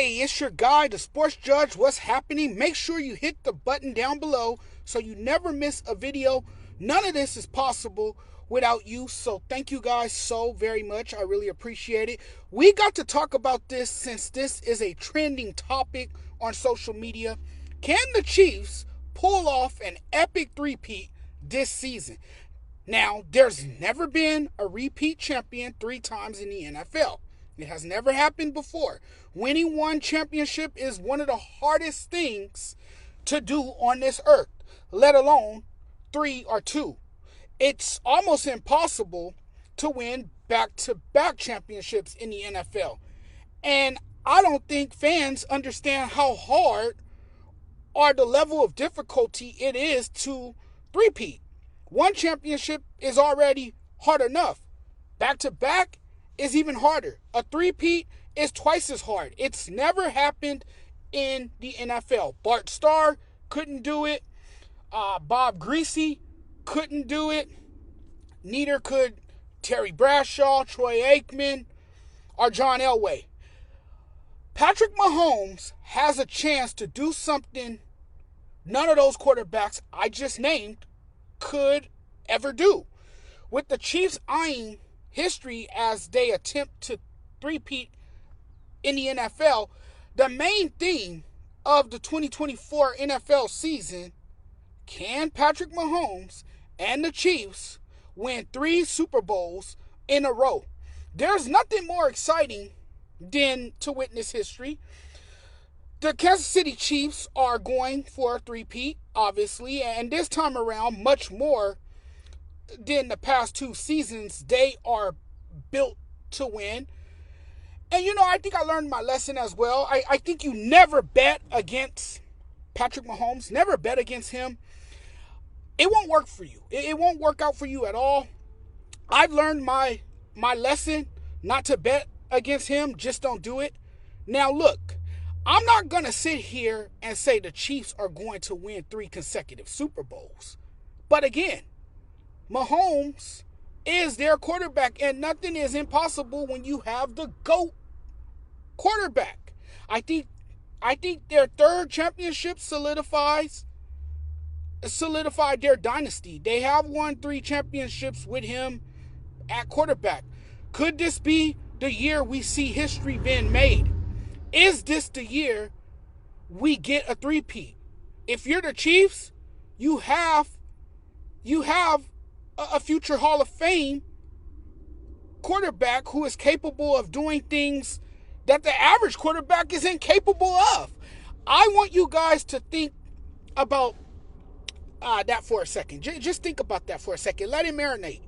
Hey, it's your guy, the Sports Judge. What's happening? Make sure you hit the button down below so you never miss a video. None of this is possible without you. So thank you guys so very much. I really appreciate it. We got to talk about this since this is a trending topic on social media. Can the Chiefs pull off an epic three-peat this season? Now, there's never been a repeat champion 3 times in the NFL. It has never happened before. Winning one championship is one of the hardest things to do on this earth, let alone 3 or 2. It's almost impossible to win back-to-back championships in the NFL. And I don't think fans understand how hard or the level of difficulty it is to three-peat. One championship is already hard enough. Back-to-back is even harder. A three-peat is twice as hard. It's never happened in the NFL. Bart Starr couldn't do it. Bob Greasy couldn't do it. Neither could Terry Bradshaw, Troy Aikman, or John Elway. Patrick Mahomes has a chance to do something none of those quarterbacks I just named could ever do. With the Chiefs eyeing history as they attempt to three-peat in the NFL, the main theme of the 2024 NFL season: can Patrick Mahomes and the Chiefs win 3 Super Bowls in a row? There's nothing more exciting than to witness history. The Kansas City Chiefs are going for a three-peat, obviously, and this time around, much more than the past 2 seasons, they are built to win. And, I think I learned my lesson as well. I think you never bet against Patrick Mahomes. Never bet against him. It won't work for you. It won't work out for you at all. I've learned my lesson not to bet against him. Just don't do it. Now, look, I'm not going to sit here and say the Chiefs are going to win 3 consecutive Super Bowls. But again, Mahomes is their quarterback, and nothing is impossible when you have the GOAT quarterback. I think their 3rd championship solidified their dynasty. They have won 3 championships with him at quarterback. Could this be the year we see history being made? Is this the year we get a three-peat? If you're the Chiefs, you have a future Hall of Fame quarterback who is capable of doing things that the average quarterback isn't capable of. I want you guys to think about that for a second. Just think about that for a second. Let it marinate.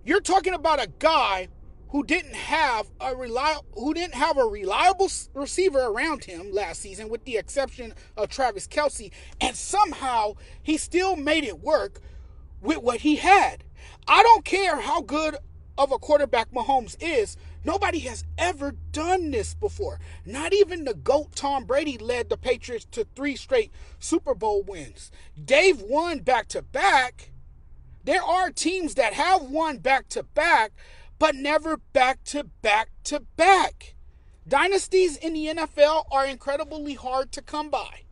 You're talking about a guy who didn't have a reliable receiver around him last season, with the exception of Travis Kelce, and somehow he still made it work with what he had. I don't care how good of a quarterback Mahomes is. Nobody has ever done this before. Not even the GOAT Tom Brady led the Patriots to 3 straight Super Bowl wins. They've won back-to-back. There are teams that have won back-to-back, but never back-to-back-to-back. Dynasties in the NFL are incredibly hard to come by.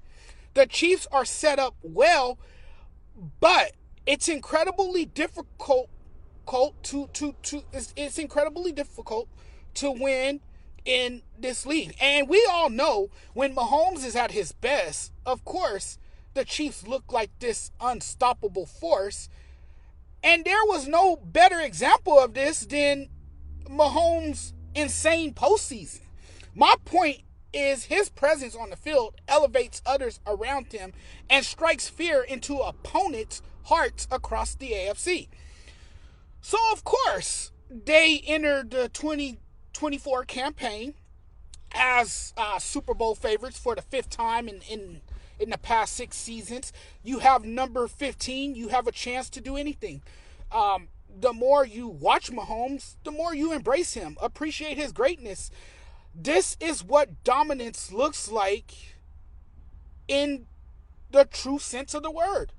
The Chiefs are set up well, but it's incredibly difficult it's incredibly difficult to win in this league. And we all know when Mahomes is at his best, of course, the Chiefs look like this unstoppable force. And there was no better example of this than Mahomes' insane postseason. My point is, his presence on the field elevates others around him and strikes fear into opponents' hearts across the AFC. So, of course, they entered the 2024 campaign as Super Bowl favorites for the 5th time in the past 6 seasons. You have number 15. You have a chance to do anything. The more you watch Mahomes, the more you embrace him, appreciate his greatness. This is what dominance looks like in the true sense of the word.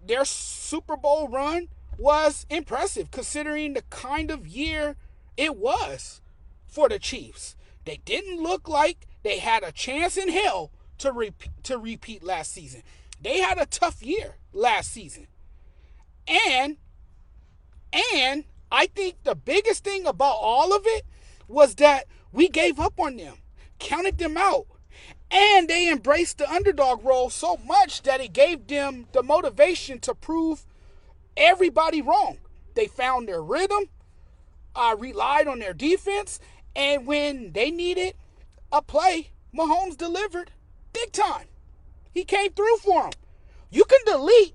Their Super Bowl run was impressive considering the kind of year it was for the Chiefs. They didn't look like they had a chance in hell to repeat last season. They had a tough year last season. And I think the biggest thing about all of it was that we gave up on them, counted them out. And they embraced the underdog role so much that it gave them the motivation to prove everybody wrong. They found their rhythm, relied on their defense, and when they needed a play, Mahomes delivered big time. He came through for them. You can delete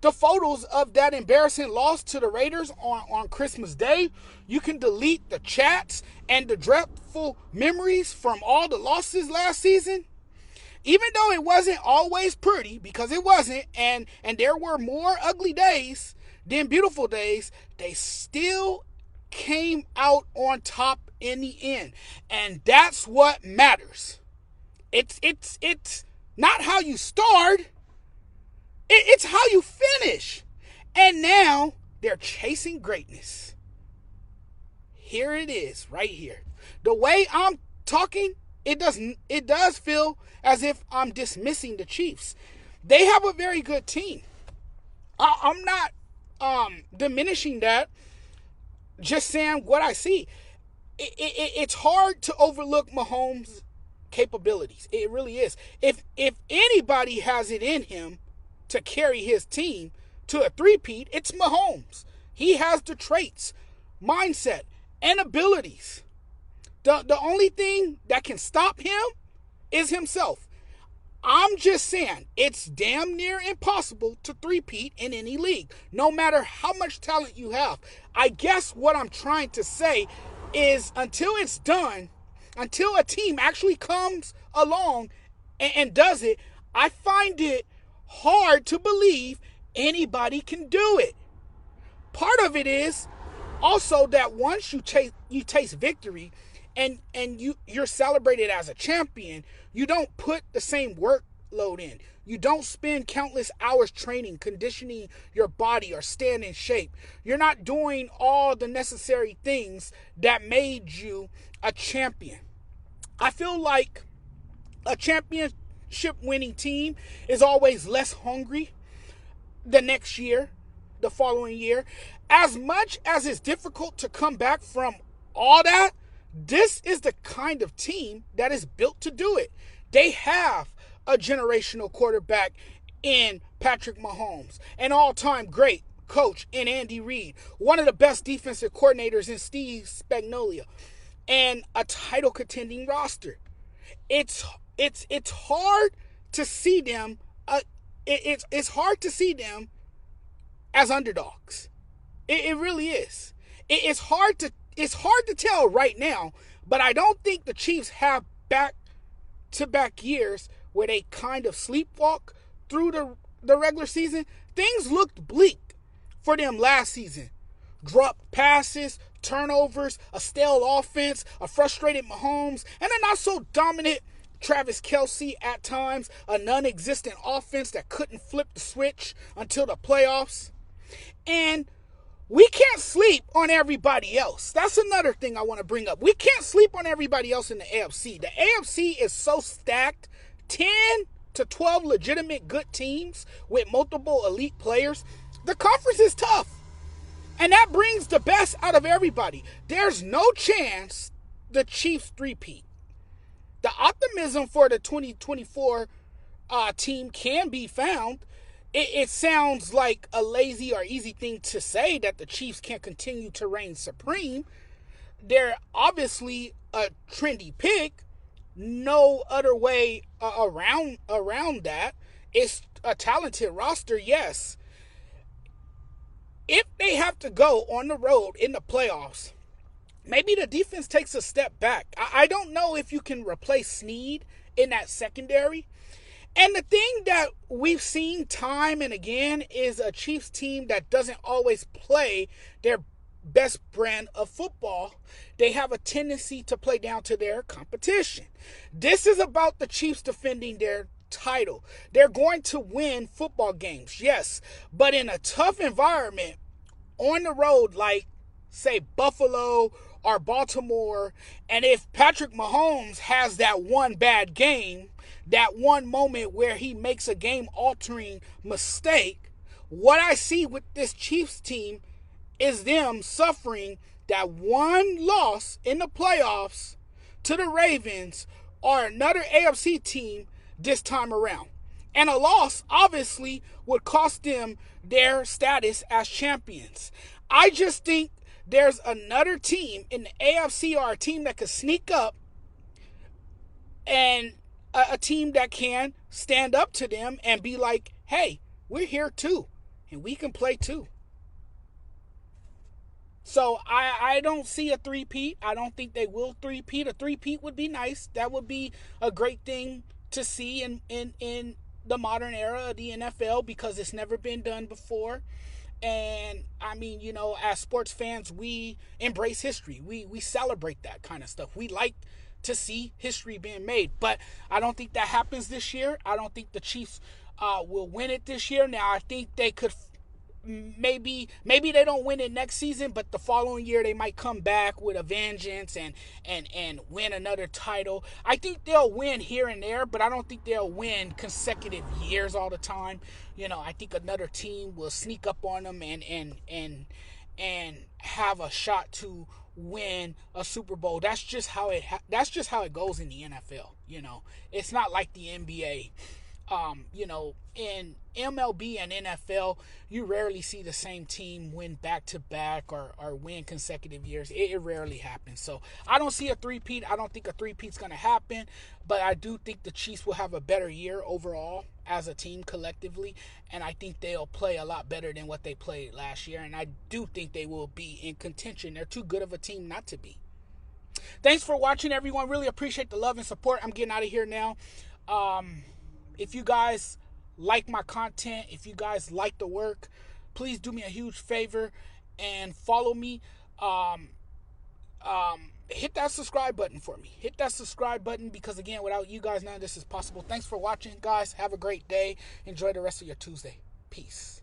the photos of that embarrassing loss to the Raiders on Christmas Day. You can delete the chats and the dreadful memories from all the losses last season. Even though it wasn't always pretty, because it wasn't, and there were more ugly days than beautiful days, they still came out on top in the end. And that's what matters. It's not how you start. It's how you finish. And now they're chasing greatness. Here it is, right here. The way I'm talking, it does feel as if I'm dismissing the Chiefs. They have a very good team. I'm not diminishing that. Just saying what I see. It's hard to overlook Mahomes' capabilities. It really is. If anybody has it in him to carry his team to a three-peat, it's Mahomes. He has the traits, mindset, and abilities. The only thing that can stop him is himself. I'm just saying, it's damn near impossible to three-peat in any league, no matter how much talent you have. I guess what I'm trying to say is until it's done, until a team actually comes along and does it, I find it hard to believe anybody can do it. Part of it is also that once you taste victory and you're celebrated as a champion, you don't put the same workload in. You don't spend countless hours training, conditioning your body, or staying in shape. You're not doing all the necessary things that made you a champion. I feel like a championship winning team is always less hungry the next year, the following year. As much as it's difficult to come back from all that, this is the kind of team that is built to do it. They have a generational quarterback in Patrick Mahomes, an all-time great coach in Andy Reid, one of the best defensive coordinators in Steve Spagnuolo, and a title contending roster. It's hard to see them. It's hard to see them as underdogs. It really is. It's hard to tell right now. But I don't think the Chiefs have back-to-back years where they kind of sleepwalk through the regular season. Things looked bleak for them last season. Dropped passes, turnovers, a stale offense, a frustrated Mahomes, and a not-so-dominant Travis Kelce at times, a non-existent offense that couldn't flip the switch until the playoffs. And we can't sleep on everybody else. That's another thing I want to bring up. We can't sleep on everybody else in the AFC. The AFC is so stacked. 10 to 12 legitimate good teams with multiple elite players. The conference is tough. And that brings the best out of everybody. There's no chance the Chiefs three-peat. The optimism for the 2024 team can be found. It sounds like a lazy or easy thing to say that the Chiefs can't continue to reign supreme. They're obviously a trendy pick. No other way around that. It's a talented roster, yes. If they have to go on the road in the playoffs, maybe the defense takes a step back. I don't know if you can replace Snead in that secondary. And the thing that we've seen time and again is a Chiefs team that doesn't always play their best brand of football. They have a tendency to play down to their competition. This is about the Chiefs defending their title. They're going to win football games, yes, but in a tough environment on the road like, say, Buffalo are Baltimore. And if Patrick Mahomes has that one bad game, that one moment where he makes a game-altering mistake, what I see with this Chiefs team is them suffering that one loss in the playoffs to the Ravens or another AFC team this time around. And a loss, obviously, would cost them their status as champions. I just think there's another team in the AFC or a team that could sneak up, and a team that can stand up to them and be like, hey, we're here too, and we can play too. So I don't see a three-peat. I don't think they will three-peat. A three-peat would be nice. That would be a great thing to see in the modern era of the NFL, because it's never been done before. And I mean, you know, as sports fans, we embrace history. We celebrate that kind of stuff. We like to see history being made. But I don't think that happens this year. I don't think the Chiefs will win it this year. Now, I think they could maybe they don't win it next season, but the following year they might come back with a vengeance and win another title. I think they'll win here and there, but I don't think they'll win consecutive years all the time. You know, I think another team will sneak up on them and have a shot to win a Super Bowl. That's just how it goes in the NFL. You know, it's not like the NBA. You know, in MLB and NFL, you rarely see the same team win back-to-back or win consecutive years. It rarely happens. So I don't see a three-peat. I don't think a three-peat's going to happen, but I do think the Chiefs will have a better year overall as a team collectively, and I think they'll play a lot better than what they played last year, and I do think they will be in contention. They're too good of a team not to be. Thanks for watching, everyone. Really appreciate the love and support. I'm getting out of here now. If you guys like my content, if you guys like the work, please do me a huge favor and follow me. Hit that subscribe button for me. Hit that subscribe button, because again, without you guys, none of this is possible. Thanks for watching, guys. Have a great day. Enjoy the rest of your Tuesday. Peace.